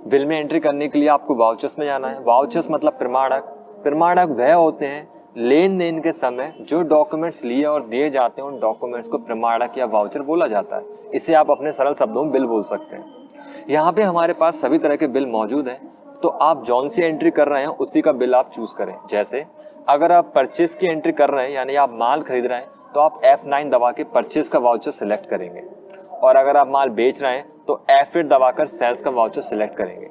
Bill में entry करने के लिए आपको वाउचर्स में जाना है। वाउचर्स मतलब प्रमाणक। प्रमाणक वह होते हैं लेन देन के समय जो डॉक्यूमेंट्स लिए और दिए जाते हैं, उन डॉक्यूमेंट्स को प्रमाणक या वाउचर बोला जाता है। इसे आप अपने सरल शब्दों में बिल बोल सकते हैं। यहाँ पे हमारे पास सभी तरह के बिल मौजूद हैं, तो आप जौन सी एंट्री कर रहे हैं उसी का बिल आप चूज करें। जैसे अगर आप परचेस की एंट्री कर रहे हैं, यानी आप माल खरीद रहे हैं, तो आप F9 दबा के परचेस का वाउचर सिलेक्ट करेंगे। और अगर आप माल बेच रहे हैं तो F8 दबाकर सेल्स का वाउचर सिलेक्ट करेंगे।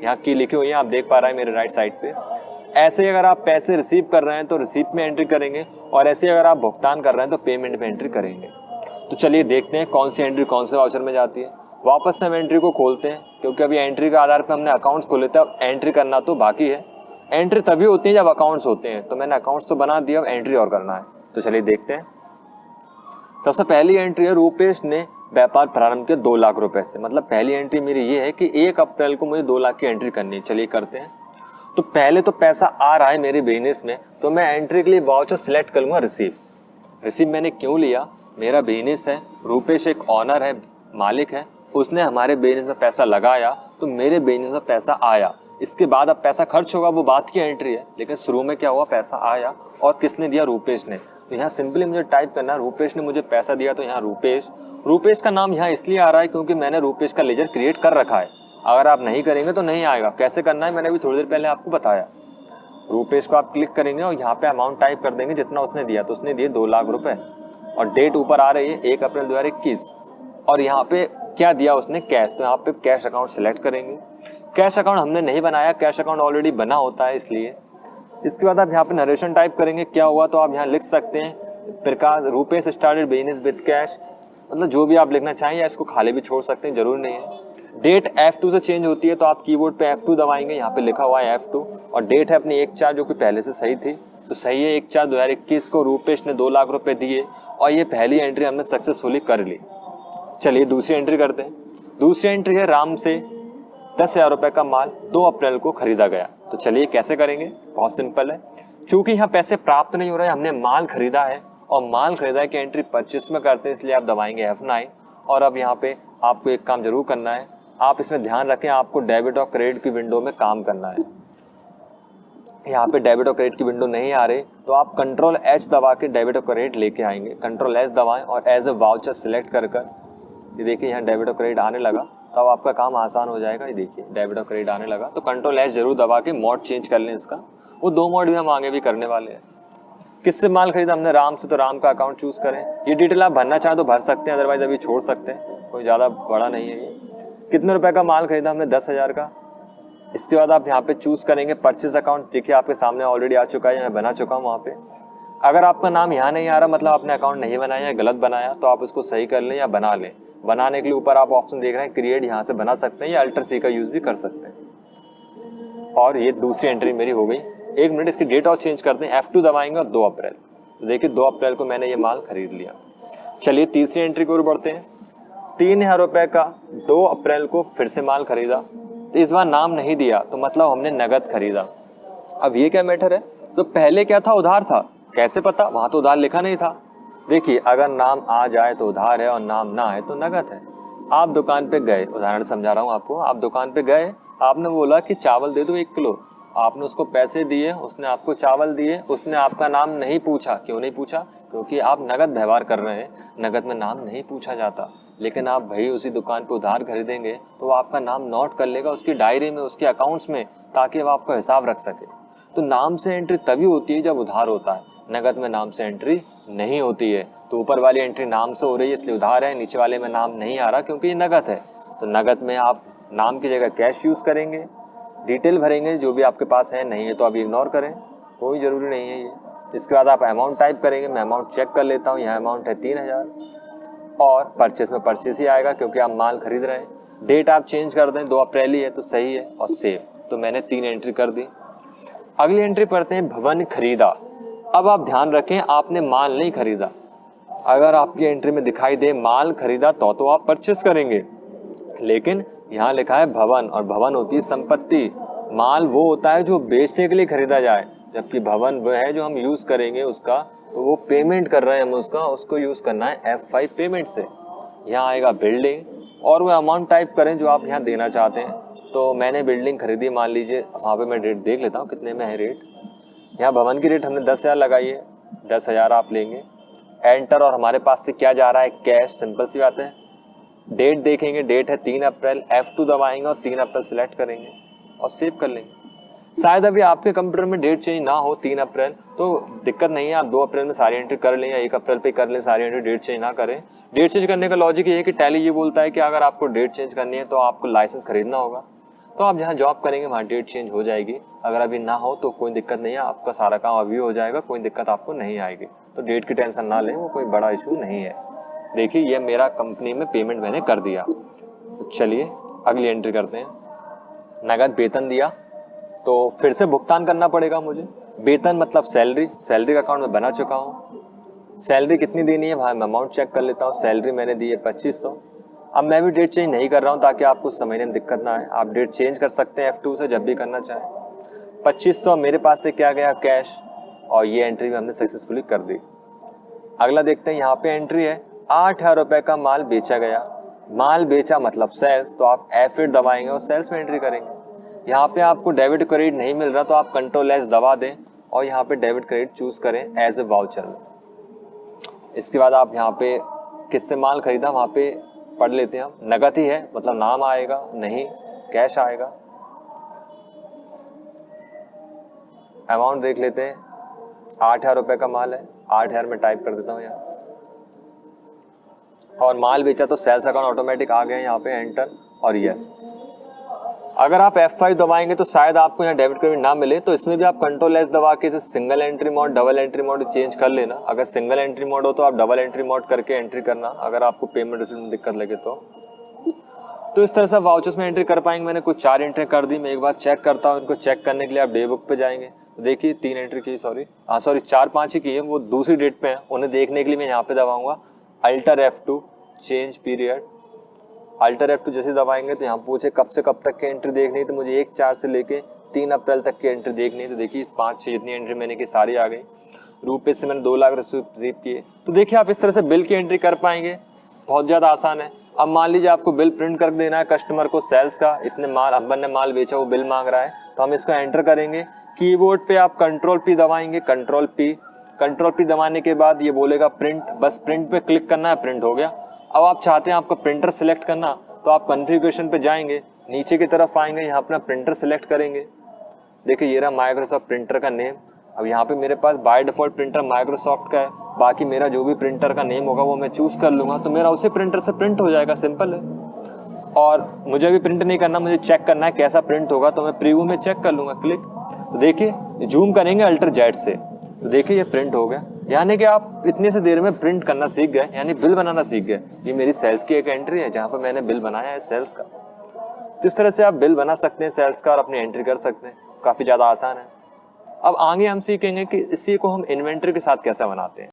यहाँ की लिखी हुई है, आप देख पा रहे हैं मेरे राइट साइड पे। ऐसे ही अगर आप पैसे रिसीव कर रहे हैं तो रिसीप्ट में एंट्री करेंगे, और ऐसे ही अगर आप भुगतान कर रहे हैं तो पेमेंट में एंट्री करेंगे। तो चलिए देखते हैं कौन सी एंट्री कौन से वाउचर में जाती है। वापस से हम एंट्री को खोलते हैं, क्योंकि अभी एंट्री के आधार पर हमने अकाउंट्स खोले थे, अब एंट्री करना तो बाकी है। एंट्री तभी होती है जब अकाउंट्स होते हैं, तो मैंने अकाउंट्स तो बना दिया, अब एंट्री और करना है। तो चलिए देखते हैं। सबसे पहली एंट्री है, रूपेश ने व्यापार प्रारंभ किया 2 लाख रुपए से। मतलब पहली एंट्री मेरी ये है कि 1 अप्रैल को मुझे 2 लाख की एंट्री करनी है। चलिए करते हैं। तो पहले तो पैसा आ रहा है मेरे बिजनेस में, तो मैं एंट्री के लिए वाउचर सिलेक्ट करूंगा रिसीव। रिसीव मैंने क्यों लिया? मेरा बिजनेस है, रूपेश एक ऑनर है, मालिक है, उसने हमारे बिजनेस में पैसा लगाया, तो मेरे बिजनेस में पैसा आया। इसके बाद अब पैसा खर्च होगा, वो बात की एंट्री है, लेकिन शुरू में क्या हुआ, पैसा आया और किसने दिया? रूपेश ने। तो यहाँ सिंपली मुझे टाइप करना है रूपेश ने मुझे पैसा दिया, तो यहाँ रूपेश का नाम यहाँ इसलिए आ रहा है क्योंकि मैंने रूपेश का लेजर क्रिएट कर रखा है। अगर आप नहीं करेंगे तो नहीं आएगा। कैसे करना है मैंने अभी थोड़ी देर पहले आपको बताया। रूपेश को आप क्लिक करेंगे और यहाँ पे अमाउंट टाइप कर देंगे जितना उसने दिया। तो उसने दिए 2 लाख रुपए, और डेट ऊपर आ रही है 1 अप्रैल 2021, और यहाँ पे क्या दिया उसने? कैश। तो यहाँ पे कैश अकाउंट सिलेक्ट करेंगे। कैश अकाउंट हमने नहीं बनाया, कैश अकाउंट ऑलरेडी बना होता है इसलिए। इसके बाद आप यहाँ पे नरेशन टाइप करेंगे क्या हुआ, तो आप यहाँ लिख सकते हैं Prakash Rupesh started business with cash, मतलब जो भी आप लिखना चाहें, या इसको खाली भी छोड़ सकते हैं, जरूर नहीं है। डेट F2 से चेंज होती है, तो आप कीबोर्ड पे F2 दबाएंगे, यहाँ पे लिखा हुआ है F2, और डेट है अपनी 1/4 जो कि पहले से सही थी, तो सही है 1/4/2021 को रूपेश ने 2 लाख रुपए दिए, और ये पहली एंट्री हमने सक्सेसफुली कर ली। चलिए दूसरी एंट्री करते हैं। दूसरी एंट्री है राम से 10,000 रुपए का माल 2 अप्रैल को खरीदा गया। तो चलिए कैसे करेंगे, बहुत सिंपल है। चूंकि यहाँ पैसे प्राप्त नहीं हो रहे, हमने माल खरीदा है, और माल खरीदा की एंट्री परचेस में करते हैं, इसलिए आप दबाएंगे F9। और अब यहाँ पे आपको एक काम जरूर करना है, आप इसमें ध्यान रखें, आपको डेबिट और क्रेडिट की विंडो में काम करना है। यहाँ पे डेबिट और क्रेडिट की विंडो नहीं आ रही, तो आप Ctrl+H दबा के डेबिट और क्रेडिट लेके आएंगे। Ctrl+S दबाएं और एज ए वाउचर सिलेक्ट कर ये देखिए यहाँ डेबिट और क्रेडिट आने लगा, तो अब आपका काम आसान हो जाएगा। ये देखिए डेबिट और क्रेडिट आने लगा, तो Ctrl+S जरूर दबा के मोड चेंज कर लें इसका। वो 2 मोड भी हम आगे भी करने वाले हैं। किससे माल खरीदा हमने? राम से, तो राम का अकाउंट चूज करें। ये डिटेल आप भरना चाहें तो भर सकते हैं, अदरवाइज अभी छोड़ सकते हैं, कोई ज़्यादा बड़ा नहीं है ये। कितने रुपए का माल खरीदा हमने? 10,000 का। इसके बाद आप यहाँ पे चूज करेंगे परचेज अकाउंट। देखिए आपके सामने ऑलरेडी आ चुका है, मैं बना चुका हूँ वहाँ पे। अगर आपका नाम यहाँ नहीं आ रहा, मतलब आपने अकाउंट नहीं बनाया या गलत बनाया, तो आप इसको सही कर लें या बना लें। बनाने के लिए ऊपर आप ऑप्शन देख रहे हैं क्रिएट, यहाँ से बना सकते हैं, या Alt+C का यूज भी कर सकते हैं। और ये दूसरी एंट्री मेरी हो गई। 1 मिनट, इसकी डेट और चेंज करते हैं। F2 दबाएंगे और 2 अप्रैल। तो देखिए 2 अप्रैल को मैंने ये माल खरीद लिया। चलिए तीसरी एंट्री की ओर बढ़ते हैं। 3,000 रुपए का 2 अप्रैल को फिर से माल खरीदा, तो इस बार नाम नहीं दिया, तो मतलब हमने नगद खरीदा। अब ये क्या मैटर है, तो पहले क्या था? उधार था। कैसे पता? वहां तो उधार लिखा नहीं था। देखिए अगर नाम आ जाए तो उधार है, और नाम ना आए तो नगद है। आप दुकान पे गए, उदाहरण समझा रहा हूँ आपको, आप दुकान पे गए, आपने बोला कि चावल दे दो 1 किलो, आपने उसको पैसे दिए, उसने आपको चावल दिए, उसने आपका नाम नहीं पूछा। क्यों नहीं पूछा? क्योंकि आप नगद व्यवहार कर रहे हैं, नगद में नाम नहीं पूछा जाता। लेकिन आप भाई उसी दुकान पे उधार खरीदेंगे तो वो आपका नाम नोट कर लेगा उसकी डायरी में, उसके अकाउंट्स में, ताकि वो आपका हिसाब रख सके। तो नाम से एंट्री तभी होती है जब उधार होता है, नगद में नाम से एंट्री नहीं होती है। तो ऊपर वाली एंट्री नाम से हो रही है इसलिए उधार है, नीचे वाले में नाम नहीं आ रहा क्योंकि ये नगद है। तो नगद में आप नाम की जगह कैश यूज करेंगे, डिटेल भरेंगे जो भी आपके पास है, नहीं है तो अभी इग्नोर करें, कोई ज़रूरी नहीं है ये। इसके बाद आप अमाउंट टाइप करेंगे, मैं अमाउंट चेक कर लेता हूँ, यहाँ अमाउंट है 3,000, और परचेस में परचेस ही आएगा क्योंकि आप माल खरीद रहे हैं। डेट आप चेंज कर दें, 2 अप्रैल ही है तो सही है, और सेव। तो मैंने 3 एंट्री कर दी। अगली एंट्री पढ़ते हैं भवन खरीदा। अब आप ध्यान रखें, आपने माल नहीं खरीदा। अगर आपकी एंट्री में दिखाई दे माल खरीदा तो आप परचेस करेंगे, लेकिन यहाँ लिखा है भवन, और भवन होती है संपत्ति। माल वो होता है जो बेचने के लिए खरीदा जाए, जबकि भवन वह है जो हम यूज करेंगे, उसका तो वो पेमेंट कर रहे हैं हम उसको यूज़ करना है F5 पेमेंट से। यहाँ आएगा बिल्डिंग और वो अमाउंट टाइप करें जो आप यहाँ देना चाहते हैं। तो मैंने बिल्डिंग खरीदी, मान लीजिए वहाँ पे मैं रेट देख लेता हूँ कितने में है रेट। यहाँ भवन की रेट हमने 10,000 लगाई है, 10,000 आप लेंगे। एंटर, और हमारे पास से क्या जा रहा है, कैश। सिंपल सी बात है। डेट देखेंगे, डेट है 3 अप्रैल, F2 दबाएंगे और 3 अप्रैल सेलेक्ट करेंगे और सेव कर लेंगे। शायद अभी आपके कंप्यूटर में डेट चेंज ना हो 3 अप्रैल, तो दिक्कत नहीं है, आप 2 अप्रैल में सारी एंट्री कर लें या 1 अप्रैल पे कर लें सारी एंट्री, डेट चेंज ना करें। डेट चेंज करने का लॉजिक ये है कि टैली ये बोलता है कि अगर आपको डेट चेंज करनी है तो आपको लाइसेंस खरीदना होगा, तो आप जहाँ जॉब करेंगे वहाँ डेट चेंज हो जाएगी। अगर अभी ना हो तो कोई दिक्कत नहीं है, आपका सारा काम अभी हो जाएगा, कोई दिक्कत आपको नहीं आएगी। तो डेट की टेंशन ना लें, वो कोई बड़ा इशू नहीं है। देखिए ये मेरा कंपनी में पेमेंट मैंने कर दिया। तो चलिए अगली एंट्री करते हैं। नगद वेतन दिया तो फिर से भुगतान करना पड़ेगा मुझे। वेतन मतलब सैलरी, सैलरी का अकाउंट में बना चुका हूँ। सैलरी कितनी देनी है भाई, मैं अमाउंट चेक कर लेता हूँ। सैलरी मैंने दी है 2500। अब मैं भी डेट चेंज नहीं कर रहा हूँ ताकि आपको समझने में दिक्कत ना आए। आप डेट चेंज कर सकते हैं F2 से जब भी करना चाहें। 2500 मेरे पास से क्या गया, कैश, और ये एंट्री भी हमने सक्सेसफुली कर दी। अगला देखते हैं, यहाँ पे एंट्री है 8,000 रुपये का माल बेचा गया। माल बेचा मतलब सेल्स, तो आप F8 दबाएंगे और सेल्स में एंट्री करेंगे। यहाँ पे आपको डेबिट क्रेडिट नहीं मिल रहा तो आप Ctrl+S दबा दें और यहाँ पे डेबिट क्रेडिट चूज करें एज ए वाउचर में। इसके बाद आप यहाँ पे किससे माल खरीदा वहाँ पे पढ़ लेते हैं हम। नगद ही है मतलब नाम आएगा, नहीं कैश आएगा। अमाउंट देख लेते हैं, 8,000 रुपये का माल है, 8,000 में टाइप कर देता हूँ यहाँ। और माल बेचा तो सेल्स अकाउंट ऑटोमेटिक आ गए यहाँ पे, एंटर और यस। अगर आप F5 दबाएंगे तो शायद आपको यहाँ डेबिट क्रेडिट ना मिले, तो इसमें भी आप Ctrl+S दबा के इसे single entry mode, double entry mode change कर लेना। अगर सिंगल एंट्री मोड हो तो आप डबल एंट्री मोड करके एंट्री करना, अगर आपको पेमेंट रिसीव में दिक्कत लगे तो इस तरह से वाउचर्स में एंट्री कर पाएंगे। मैंने कुछ 4 एंट्री कर दी। मैं एक बार चेक करता हूँ। इनको चेक करने के लिए आप डे बुक पे जाएंगे, देखिए 3 एंट्री की, सॉरी 4-5 ही की है, वो दूसरी डेट पे है। उन्हें देखने के लिए मैं यहाँ पे दबाऊंगा alt F2 change period. Alt F2 जैसे दबाएंगे तो यहाँ पूछे कब से कब तक की एंट्री देखनी है, तो मुझे 1/4 से लेके 3 अप्रैल तक की एंट्री देखनी है। तो देखिए 5-6 जितनी एंट्री मैंने की सारी आ गई। रुपये से मैंने 2 लाख रिसीव किए। तो देखिए आप इस तरह से बिल की एंट्री कर पाएंगे, बहुत ज़्यादा आसान है। अब मान लीजिए आपको बिल प्रिंट कर देना है कस्टमर को सेल्स का, इसने माल, अपन ने माल बेचा, वो बिल मांग रहा है, तो हम इसको एंटर करेंगे। कीबोर्ड पे आप Ctrl+P दबाएंगे, Ctrl+P दबाने के बाद ये बोलेगा प्रिंट, बस प्रिंट पे क्लिक करना है, प्रिंट हो गया। अब आप चाहते हैं आपका प्रिंटर सिलेक्ट करना, तो आप कॉन्फ़िगरेशन पे जाएंगे, नीचे की तरफ आएंगे, यहाँ अपना प्रिंटर सिलेक्ट करेंगे। देखिए ये रहा माइक्रोसॉफ्ट प्रिंटर का नेम। अब यहाँ पे मेरे पास बाय डिफॉल्ट प्रिंटर माइक्रोसॉफ्ट का है, बाकी मेरा जो भी प्रिंटर का नेम होगा वो मैं चूज कर लूँगा, तो मेरा उसी प्रिंटर से प्रिंट हो जाएगा, सिंपल है। और मुझे भी प्रिंट नहीं करना, मुझे चेक करना है कैसा प्रिंट होगा, तो मैं प्रीव्यू में चेक कर लूँगा, क्लिक। तो देखिए जूम करेंगे Alt+Z से, तो देखिए ये प्रिंट हो गया। यानी कि आप इतने से देर में प्रिंट करना सीख गए, यानी बिल बनाना सीख गए। ये मेरी सेल्स की एक एंट्री है जहाँ पर मैंने बिल बनाया है सेल्स का। तो इस तरह से आप बिल बना सकते हैं सेल्स का और अपनी एंट्री कर सकते हैं, काफ़ी ज़्यादा आसान है। अब आगे हम सीखेंगे कि इसी को हम इन्वेंट्री के साथ कैसे बनाते हैं।